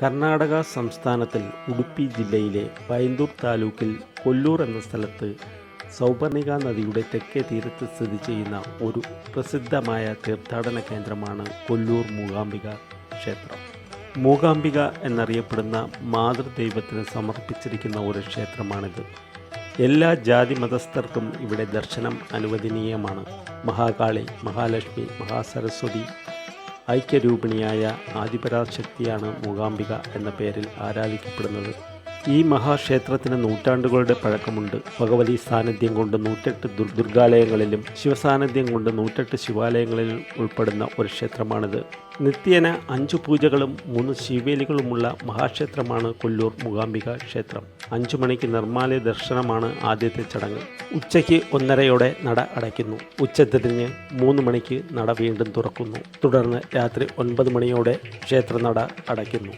കർണാടക സംസ്ഥാനത്തിൽ ഉടുപ്പി ജില്ലയിലെ ബൈന്ദൂർ താലൂക്കിൽ കൊല്ലൂർ എന്ന സ്ഥലത്ത് സൗപർണിക നദിയുടെ തെക്കേ തീരത്ത് സ്ഥിതി ചെയ്യുന്ന ഒരു പ്രസിദ്ധമായ തീർത്ഥാടന കേന്ദ്രമാണ് കൊല്ലൂർ മൂകാംബിക ക്ഷേത്രം. മൂകാംബിക എന്നറിയപ്പെടുന്ന മാതൃദൈവത്തിന് സമർപ്പിച്ചിരിക്കുന്ന ഒരു ക്ഷേത്രമാണിത്. എല്ലാ ജാതി മതസ്ഥർക്കും ഇവിടെ ദർശനം അനുവദനീയമാണ്. മഹാകാളി, മഹാലക്ഷ്മി, മഹാസരസ്വതി ഐക്യരൂപിണിയായ ആദിപരാശക്തിയാണ് മൂകാംബിക എന്ന പേരിൽ ആരാധിക്കപ്പെടുന്നത്. ഈ മഹാക്ഷേത്രത്തിന് നൂറ്റാണ്ടുകളുടെ പഴക്കമുണ്ട്. ഭഗവതി സാന്നിധ്യം കൊണ്ട് 108 ദുർഗാലയങ്ങളിലും ശിവസാന്നിധ്യം കൊണ്ട് 108 ശിവാലയങ്ങളിലും ഉൾപ്പെടുന്ന ഒരു ക്ഷേത്രമാണിത്. നിത്യേന 5 പൂജകളും 3 ശിവേലികളുമുള്ള മഹാക്ഷേത്രമാണ് കൊല്ലൂർ മൂകാംബിക ക്ഷേത്രം. 5 മണിക്ക് നിർമ്മാല്യ ദർശനമാണ് ആദ്യത്തെ ചടങ്ങ്. ഉച്ചയ്ക്ക് 1:30 നട അടയ്ക്കുന്നു. ഉച്ചതിരിഞ്ഞ് 3 മണിക്ക് നട വീണ്ടും തുറക്കുന്നു. തുടർന്ന് രാത്രി 9 മണിയോടെ ക്ഷേത്രനട അടയ്ക്കുന്നു.